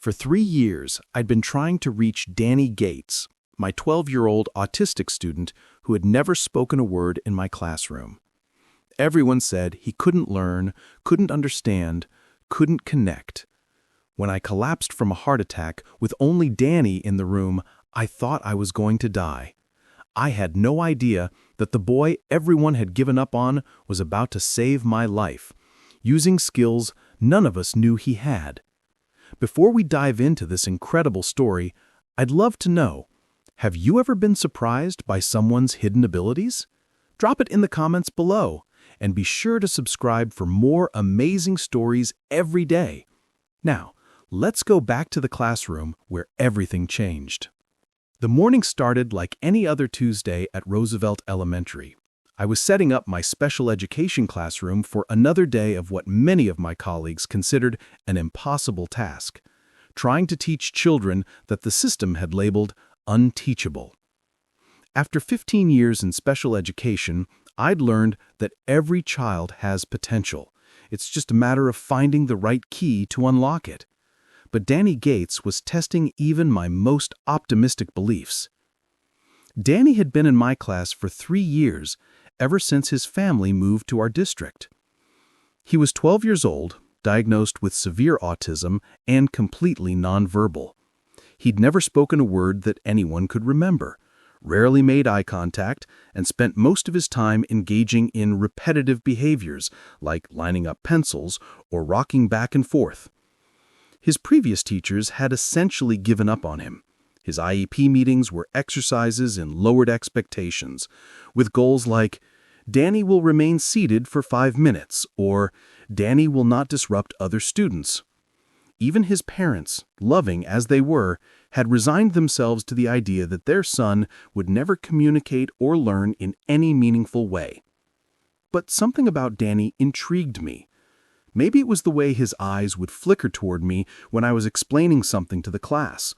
For 3 years, I'd been trying to reach Danny Gates, my 12-year-old autistic student who had never spoken a word in my classroom. Everyone said he couldn't learn, couldn't understand, couldn't connect. When I collapsed from a heart attack with only Danny in the room, I thought I was going to die. I had no idea that the boy everyone had given up on was about to save my life, using skills none of us knew he had. Before we dive into this incredible story, I'd love to know, have you ever been surprised by someone's hidden abilities? Drop it in the comments below, and be sure to subscribe for more amazing stories every day. Now, let's go back to the classroom where everything changed. The morning started like any other Tuesday at Roosevelt Elementary. I was setting up my special education classroom for another day of what many of my colleagues considered an impossible task, trying to teach children that the system had labeled unteachable. After 15 years in special education, I'd learned that every child has potential. It's just a matter of finding the right key to unlock it. But Danny Gates was testing even my most optimistic beliefs. Danny had been in my class for 3 years, ever since his family moved to our district. He was 12 years old, diagnosed with severe autism, and completely nonverbal. He'd never spoken a word that anyone could remember, rarely made eye contact, and spent most of his time engaging in repetitive behaviors like lining up pencils or rocking back and forth. His previous teachers had essentially given up on him. His IEP meetings were exercises in lowered expectations, with goals like, Danny will remain seated for 5 minutes, or Danny will not disrupt other students. Even his parents, loving as they were, had resigned themselves to the idea that their son would never communicate or learn in any meaningful way. But something about Danny intrigued me. Maybe it was the way his eyes would flicker toward me when I was explaining something to the class,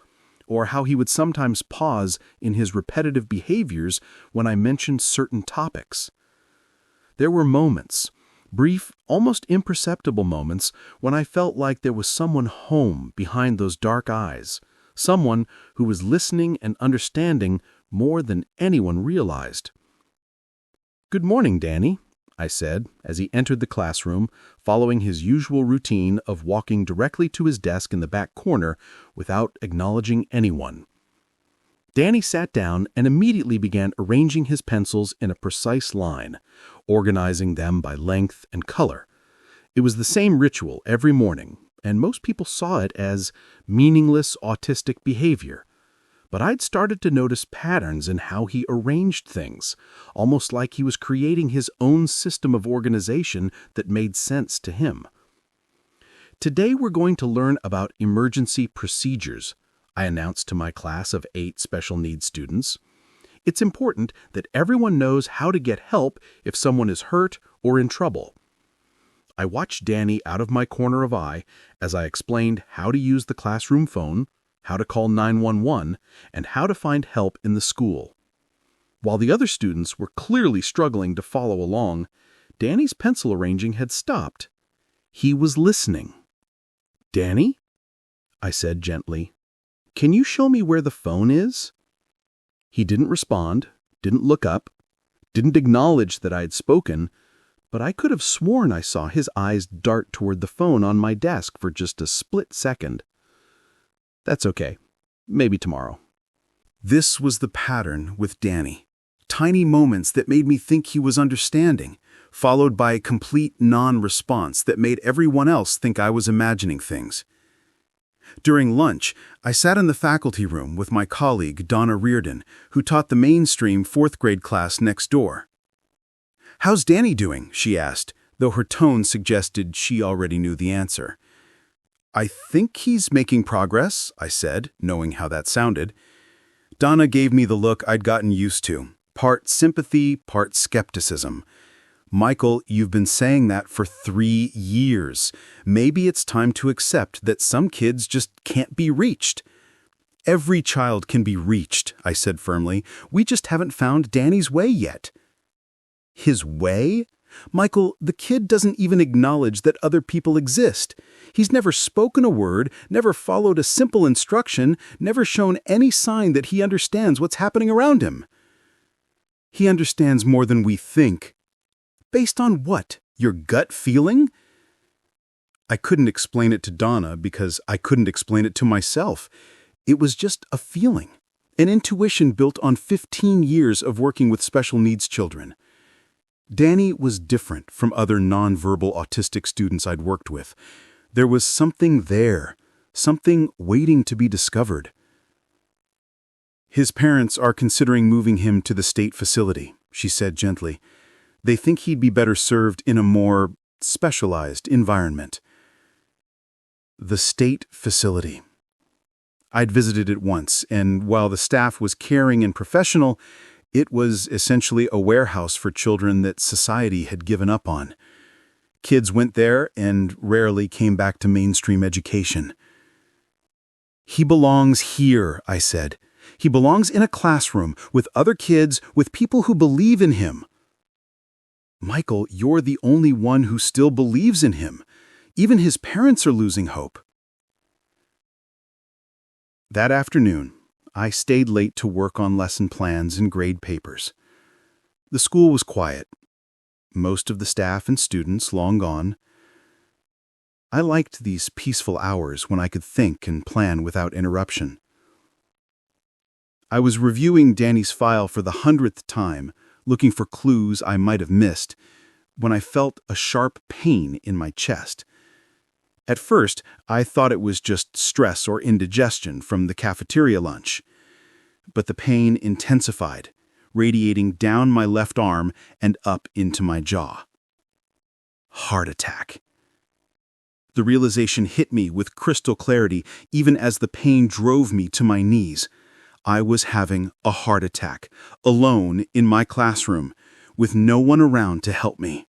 or how he would sometimes pause in his repetitive behaviors when I mentioned certain topics. There were moments, brief, almost imperceptible moments, when I felt like there was someone home behind those dark eyes, someone who was listening and understanding more than anyone realized. "Good morning, Danny," I said as he entered the classroom, following his usual routine of walking directly to his desk in the back corner without acknowledging anyone. Danny sat down and immediately began arranging his pencils in a precise line, organizing them by length and color. It was the same ritual every morning, and most people saw it as meaningless autistic behavior. But I'd started to notice patterns in how he arranged things, almost like he was creating his own system of organization that made sense to him. Today we're going to learn about emergency procedures, I announced to my class of 8 special needs students. It's important that everyone knows how to get help if someone is hurt or in trouble. I watched Danny out of my corner of eye as I explained how to use the classroom phone, how to call 911, and how to find help in the school. While the other students were clearly struggling to follow along, Danny's pencil arranging had stopped. He was listening. "Danny?" I said gently. "Can you show me where the phone is?" He didn't respond, didn't look up, didn't acknowledge that I had spoken, but I could have sworn I saw his eyes dart toward the phone on my desk for just a split second. "That's okay. Maybe tomorrow." This was the pattern with Danny. Tiny moments that made me think he was understanding, followed by a complete non-response that made everyone else think I was imagining things. During lunch, I sat in the faculty room with my colleague, Donna Reardon, who taught the mainstream 4th grade class next door. "How's Danny doing?" she asked, though her tone suggested she already knew the answer. "I think he's making progress," I said, knowing how that sounded. Donna gave me the look I'd gotten used to, part sympathy, part skepticism. "Michael, you've been saying that for 3 years. Maybe it's time to accept that some kids just can't be reached." "Every child can be reached," I said firmly. "We just haven't found Danny's way yet." "His way? Michael, the kid doesn't even acknowledge that other people exist. He's never spoken a word, never followed a simple instruction, never shown any sign that he understands what's happening around him. He understands more than we think. Based on what? Your gut feeling? I couldn't explain it to Donna because I couldn't explain it to myself. It was just a feeling, an intuition built on 15 years of working with special needs children. Danny was different from other nonverbal autistic students I'd worked with. There was something there, something waiting to be discovered. His parents are considering moving him to the state facility, she said gently. They think he'd be better served in a more specialized environment. The state facility. I'd visited it once, and while the staff was caring and professional, it was essentially a warehouse for children that society had given up on. Kids went there and rarely came back to mainstream education. He belongs here, I said. He belongs in a classroom, with other kids, with people who believe in him. Michael, you're the only one who still believes in him. Even his parents are losing hope. That afternoon, I stayed late to work on lesson plans and grade papers. The school was quiet. Most of the staff and students long gone. I liked these peaceful hours when I could think and plan without interruption. I was reviewing Danny's file for the 100th time, looking for clues I might have missed, when I felt a sharp pain in my chest. At first, I thought it was just stress or indigestion from the cafeteria lunch. But the pain intensified, radiating down my left arm and up into my jaw. Heart attack. The realization hit me with crystal clarity even as the pain drove me to my knees. I was having a heart attack, alone in my classroom, with no one around to help me.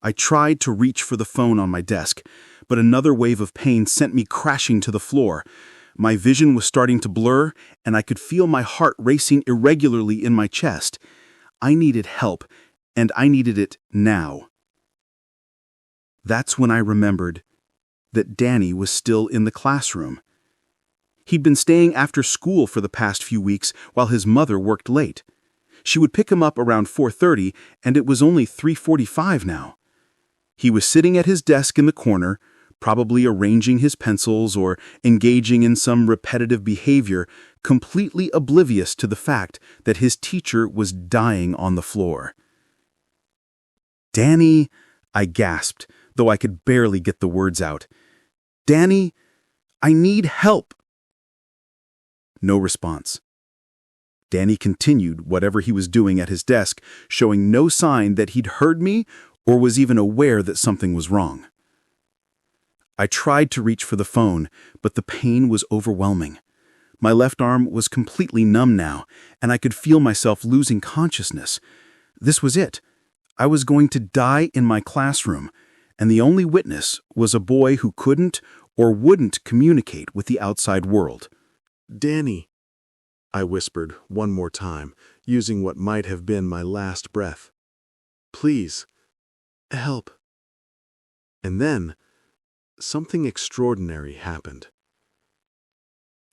I tried to reach for the phone on my desk, but another wave of pain sent me crashing to the floor. My vision was starting to blur, and I could feel my heart racing irregularly in my chest. I needed help, and I needed it now. That's when I remembered that Danny was still in the classroom. He'd been staying after school for the past few weeks while his mother worked late. She would pick him up around 4:30, and it was only 3:45 now. He was sitting at his desk in the corner, probably arranging his pencils or engaging in some repetitive behavior, completely oblivious to the fact that his teacher was dying on the floor. "Danny," I gasped, though I could barely get the words out. "Danny, I need help." No response. Danny continued whatever he was doing at his desk, showing no sign that he'd heard me or was even aware that something was wrong. I tried to reach for the phone, but the pain was overwhelming. My left arm was completely numb now, and I could feel myself losing consciousness. This was it. I was going to die in my classroom, and the only witness was a boy who couldn't or wouldn't communicate with the outside world. "Danny," I whispered one more time, using what might have been my last breath. "Please, help." And then, something extraordinary happened.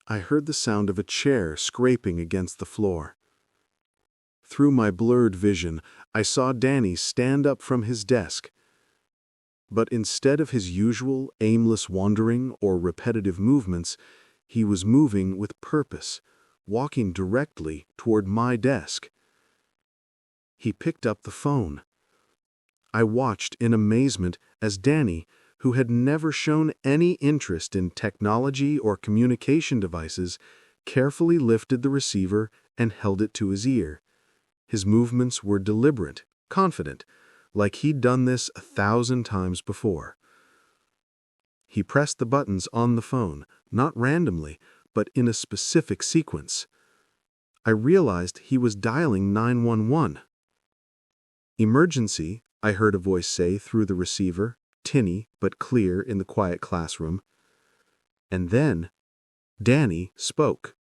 I heard the sound of a chair scraping against the floor. Through my blurred vision, I saw Danny stand up from his desk. But instead of his usual aimless wandering or repetitive movements, he was moving with purpose, walking directly toward my desk. He picked up the phone. I watched in amazement as Danny, who had never shown any interest in technology or communication devices, carefully lifted the receiver and held it to his ear. His movements were deliberate, confident, like he'd done this 1,000 times before. He pressed the buttons on the phone, not randomly, but in a specific sequence. I realized he was dialing 911. "Emergency," I heard a voice say through the receiver, tinny but clear in the quiet classroom. And then, Danny spoke.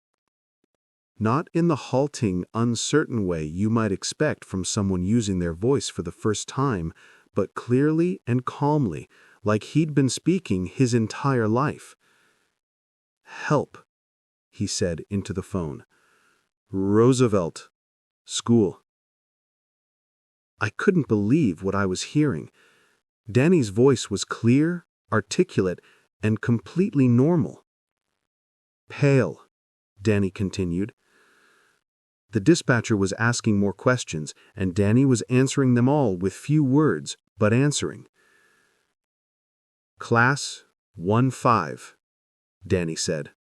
Not in the halting, uncertain way you might expect from someone using their voice for the first time, but clearly and calmly, like he'd been speaking his entire life. "Help," he said into the phone. "Roosevelt. School." I couldn't believe what I was hearing. Danny's voice was clear, articulate, and completely normal. "Pale," Danny continued. The dispatcher was asking more questions, and Danny was answering them all with few words, but answering. "Class 1-5, Danny said.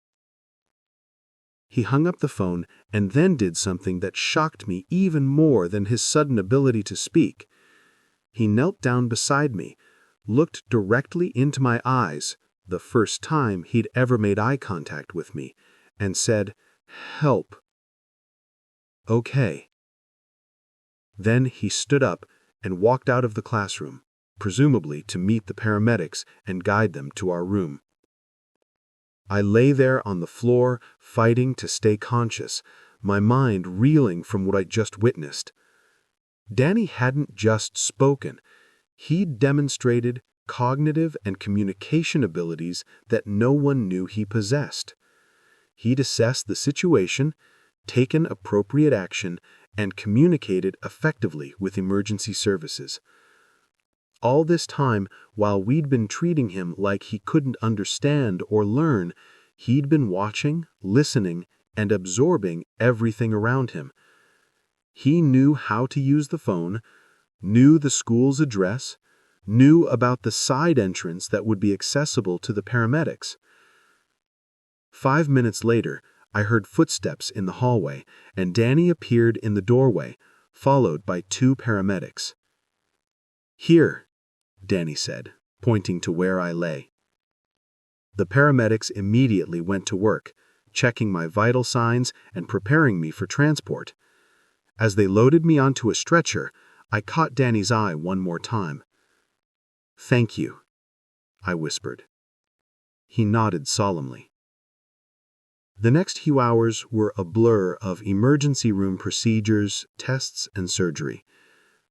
He hung up the phone and then did something that shocked me even more than his sudden ability to speak. He knelt down beside me, looked directly into my eyes, the first time he'd ever made eye contact with me, and said, "Help." "Okay." Then he stood up and walked out of the classroom, presumably to meet the paramedics and guide them to our room. I lay there on the floor, fighting to stay conscious, my mind reeling from what I'd just witnessed. Danny hadn't just spoken. He'd demonstrated cognitive and communication abilities that no one knew he possessed. He'd assessed the situation, taken appropriate action, and communicated effectively with emergency services. All this time, while we'd been treating him like he couldn't understand or learn, he'd been watching, listening, and absorbing everything around him. He knew how to use the phone, knew the school's address, knew about the side entrance that would be accessible to the paramedics. 5 minutes later, I heard footsteps in the hallway, and Danny appeared in the doorway, followed by 2 paramedics. "Here," Danny said, pointing to where I lay. The paramedics immediately went to work, checking my vital signs and preparing me for transport. As they loaded me onto a stretcher, I caught Danny's eye one more time. "Thank you," I whispered. He nodded solemnly. The next few hours were a blur of emergency room procedures, tests, and surgery.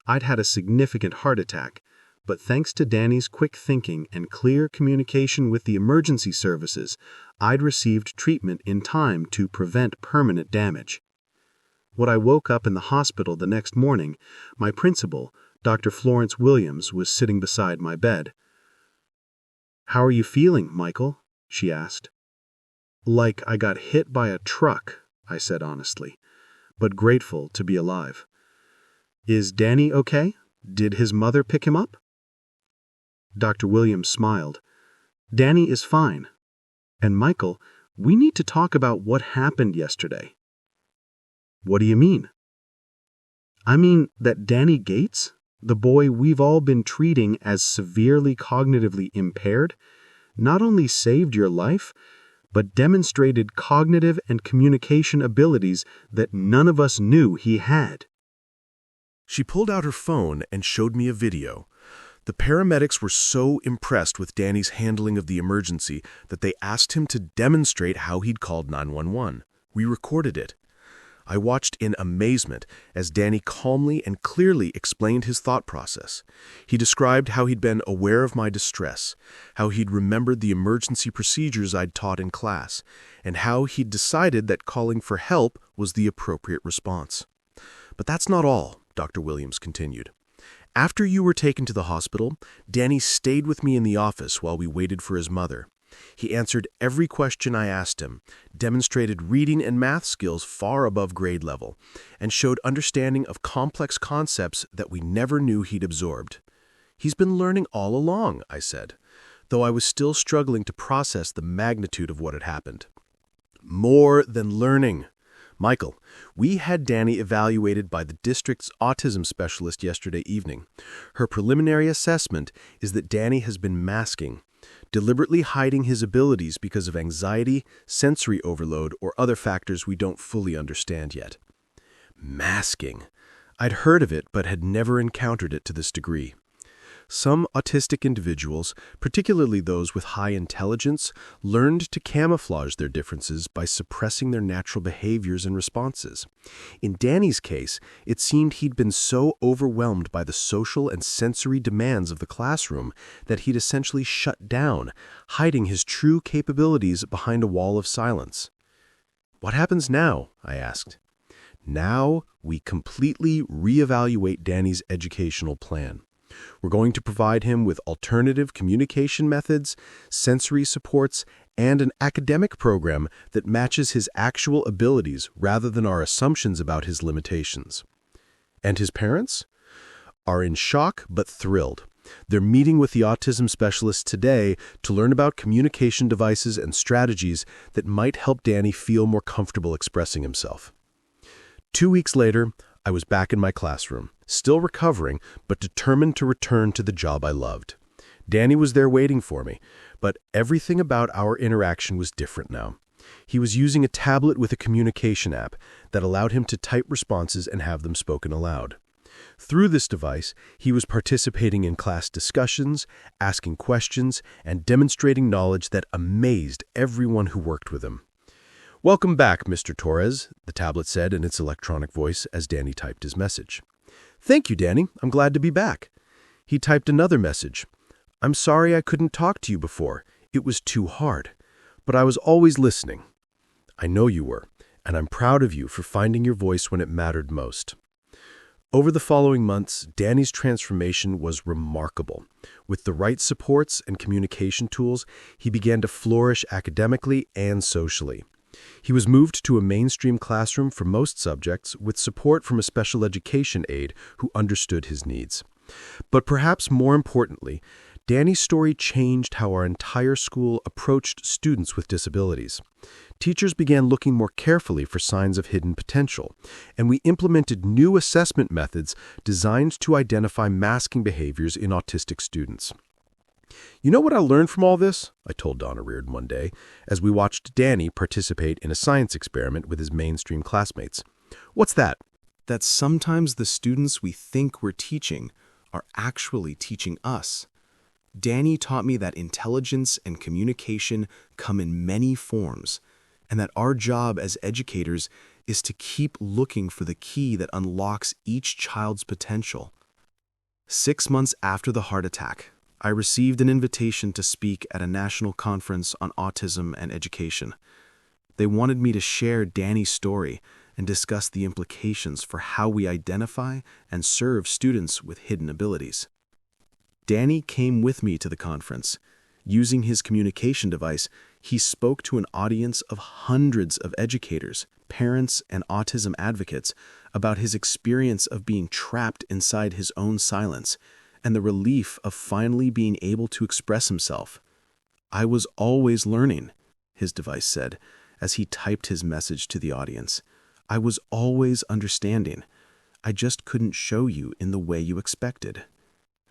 I'd had a significant heart attack, but thanks to Danny's quick thinking and clear communication with the emergency services, I'd received treatment in time to prevent permanent damage. When I woke up in the hospital the next morning, my principal, Dr. Florence Williams, was sitting beside my bed. "How are you feeling, Michael?" she asked. "Like I got hit by a truck," I said honestly, but grateful to be alive. "Is Danny okay? Did his mother pick him up?" Dr. Williams smiled. "Danny is fine. And Michael, we need to talk about what happened yesterday." "What do you mean?" "I mean that Danny Gates, the boy we've all been treating as severely cognitively impaired, not only saved your life, but demonstrated cognitive and communication abilities that none of us knew he had." She pulled out her phone and showed me a video. The paramedics were so impressed with Danny's handling of the emergency that they asked him to demonstrate how he'd called 911. We recorded it. I watched in amazement as Danny calmly and clearly explained his thought process. He described how he'd been aware of my distress, how he'd remembered the emergency procedures I'd taught in class, and how he'd decided that calling for help was the appropriate response. "But that's not all," Dr. Williams continued. "After you were taken to the hospital, Danny stayed with me in the office while we waited for his mother. He answered every question I asked him, demonstrated reading and math skills far above grade level, and showed understanding of complex concepts that we never knew he'd absorbed. He's been learning all along," I said, though I was still struggling to process the magnitude of what had happened. "More than learning. Michael, we had Danny evaluated by the district's autism specialist yesterday evening. Her preliminary assessment is that Danny has been masking, deliberately hiding his abilities because of anxiety, sensory overload, or other factors we don't fully understand yet." Masking. I'd heard of it, but had never encountered it to this degree. Some autistic individuals, particularly those with high intelligence, learned to camouflage their differences by suppressing their natural behaviors and responses. In Danny's case, it seemed he'd been so overwhelmed by the social and sensory demands of the classroom that he'd essentially shut down, hiding his true capabilities behind a wall of silence. "What happens now?" I asked. "Now, we completely reevaluate Danny's educational plan. We're going to provide him with alternative communication methods, sensory supports, and an academic program that matches his actual abilities rather than our assumptions about his limitations." And his parents? Are in shock but thrilled. They're meeting with the autism specialist today to learn about communication devices and strategies that might help Danny feel more comfortable expressing himself. 2 weeks later, I was back in my classroom, still recovering, but determined to return to the job I loved. Danny was there waiting for me, but everything about our interaction was different now. He was using a tablet with a communication app that allowed him to type responses and have them spoken aloud. Through this device, he was participating in class discussions, asking questions, and demonstrating knowledge that amazed everyone who worked with him. "Welcome back, Mr. Torres," the tablet said in its electronic voice as Danny typed his message. "Thank you, Danny. I'm glad to be back." He typed another message. "I'm sorry I couldn't talk to you before. It was too hard. But I was always listening." "I know you were, and I'm proud of you for finding your voice when it mattered most." Over the following months, Danny's transformation was remarkable. With the right supports and communication tools, he began to flourish academically and socially. He was moved to a mainstream classroom for most subjects with support from a special education aide who understood his needs. But perhaps more importantly, Danny's story changed how our entire school approached students with disabilities. Teachers began looking more carefully for signs of hidden potential, and we implemented new assessment methods designed to identify masking behaviors in autistic students. "You know what I learned from all this?" I told Donna Reardon one day, as we watched Danny participate in a science experiment with his mainstream classmates. "What's that?" That sometimes the students we think we're teaching are actually teaching us. Danny taught me that intelligence and communication come in many forms, and that our job as educators is to keep looking for the key that unlocks each child's potential. 6 months after the heart attack, I received an invitation to speak at a national conference on autism and education. They wanted me to share Danny's story and discuss the implications for how we identify and serve students with hidden abilities. Danny came with me to the conference. Using his communication device, he spoke to an audience of hundreds of educators, parents, and autism advocates about his experience of being trapped inside his own silence and the relief of finally being able to express himself. "I was always learning," his device said, as he typed his message to the audience. "I was always understanding. I just couldn't show you in the way you expected."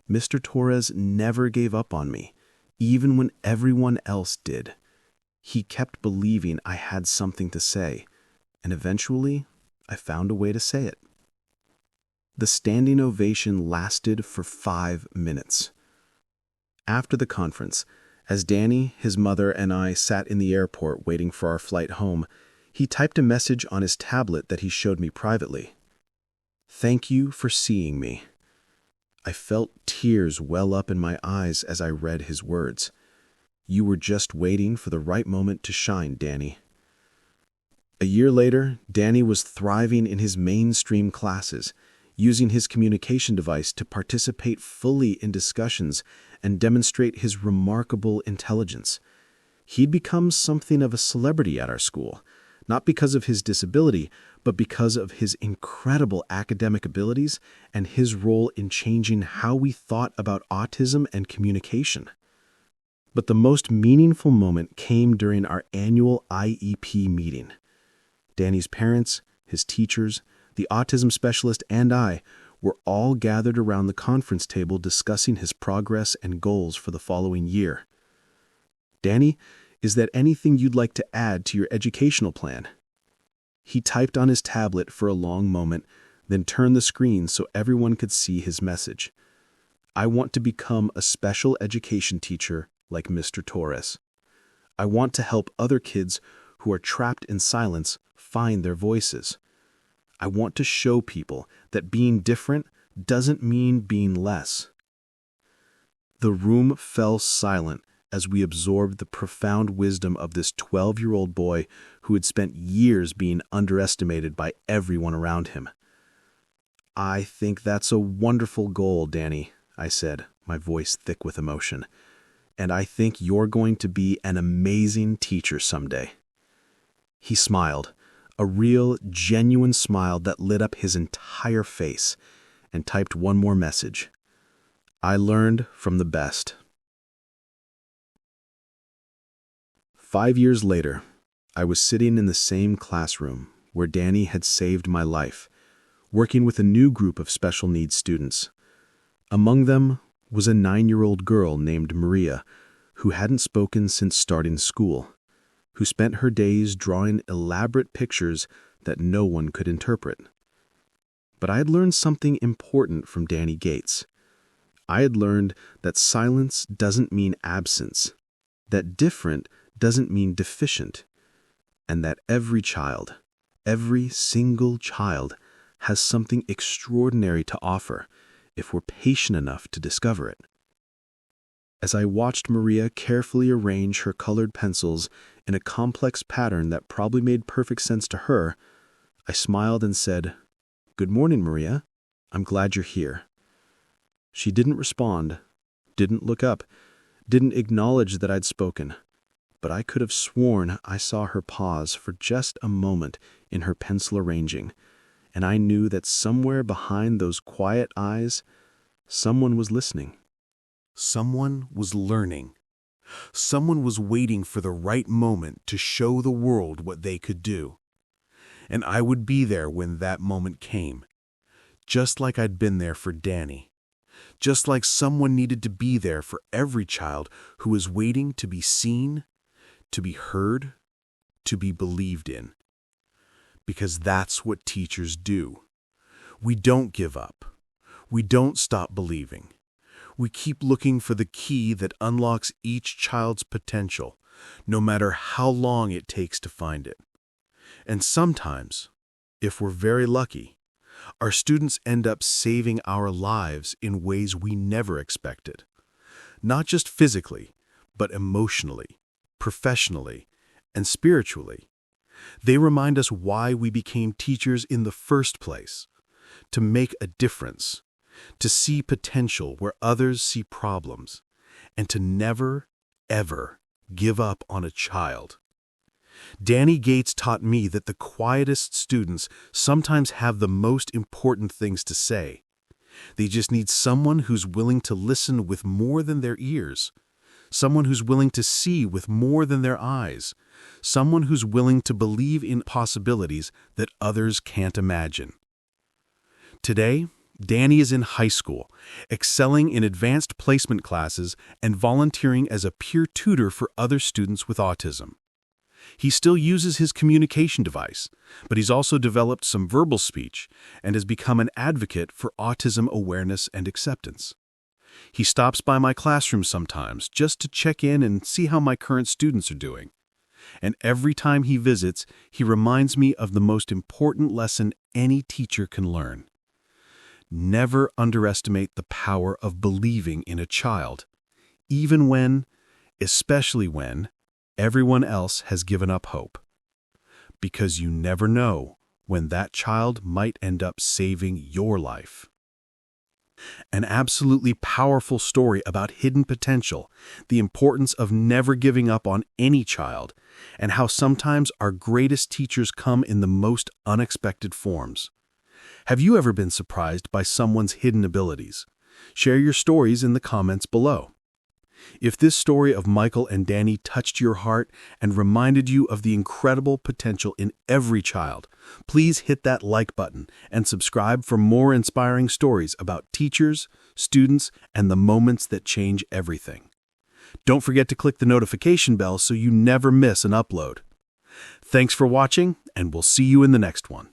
Mr. Torres never gave up on me, even when everyone else did. He kept believing I had something to say, and eventually I found a way to say it. The standing ovation lasted for 5 minutes. After the conference, as Danny, his mother, and I sat in the airport waiting for our flight home, he typed a message on his tablet that he showed me privately. "Thank you for seeing me." I felt tears well up in my eyes as I read his words. "You were just waiting for the right moment to shine, Danny." A year later, Danny was thriving in his mainstream classes, using his communication device to participate fully in discussions and demonstrate his remarkable intelligence. He'd become something of a celebrity at our school, not because of his disability, but because of his incredible academic abilities and his role in changing how we thought about autism and communication. But the most meaningful moment came during our annual IEP meeting. Danny's parents, his teachers, the autism specialist, and I were all gathered around the conference table discussing his progress and goals for the following year. "Danny, is there anything you'd like to add to your educational plan?" He typed on his tablet for a long moment, then turned the screen so everyone could see his message. I want to become a special education teacher like Mr. Torres. I want to help other kids who are trapped in silence find their voices. I want to show people that being different doesn't mean being less. The room fell silent as we absorbed the profound wisdom of this 12-year-old boy who had spent years being underestimated by everyone around him. "I think that's a wonderful goal, Danny," I said, my voice thick with emotion. "And I think you're going to be an amazing teacher someday." He smiled, a real, genuine smile that lit up his entire face, and typed one more message. "I learned from the best." 5 years later, I was sitting in the same classroom where Danny had saved my life, working with a new group of special needs students. Among them was a 9-year-old girl named Maria, who hadn't spoken since starting school, who spent her days drawing elaborate pictures that no one could interpret. But I had learned something important from Danny Gates. I had learned that silence doesn't mean absence, that different doesn't mean deficient, and that every child, every single child, has something extraordinary to offer if we're patient enough to discover it. As I watched Maria carefully arrange her colored pencils in a complex pattern that probably made perfect sense to her, I smiled and said, "Good morning, Maria. I'm glad you're here." She didn't respond, didn't look up, didn't acknowledge that I'd spoken, but I could have sworn I saw her pause for just a moment in her pencil arranging, and I knew that somewhere behind those quiet eyes, someone was listening. Someone was learning. Someone was waiting for the right moment to show the world what they could do. And I would be there when that moment came, just like I'd been there for Danny, just like someone needed to be there for every child who was waiting to be seen, to be heard, to be believed in. Because that's what teachers do. We don't give up. We don't stop believing. We keep looking for the key that unlocks each child's potential, no matter how long it takes to find it. And sometimes, if we're very lucky, our students end up saving our lives in ways we never expected. Not just physically, but emotionally, professionally, and spiritually. They remind us why we became teachers in the first place: to make a difference, to see potential where others see problems, and to never, ever give up on a child. Danny Gates taught me that the quietest students sometimes have the most important things to say. They just need someone who's willing to listen with more than their ears, someone who's willing to see with more than their eyes, someone who's willing to believe in possibilities that others can't imagine. Today, Danny is in high school, excelling in advanced placement classes and volunteering as a peer tutor for other students with autism. He still uses his communication device, but he's also developed some verbal speech and has become an advocate for autism awareness and acceptance. He stops by my classroom sometimes just to check in and see how my current students are doing. And every time he visits, he reminds me of the most important lesson any teacher can learn. Never underestimate the power of believing in a child, even when, especially when, everyone else has given up hope. Because you never know when that child might end up saving your life. An absolutely powerful story about hidden potential, the importance of never giving up on any child, and how sometimes our greatest teachers come in the most unexpected forms. Have you ever been surprised by someone's hidden abilities? Share your stories in the comments below. If this story of Michael and Danny touched your heart and reminded you of the incredible potential in every child, please hit that like button and subscribe for more inspiring stories about teachers, students, and the moments that change everything. Don't forget to click the notification bell so you never miss an upload. Thanks for watching, and we'll see you in the next one.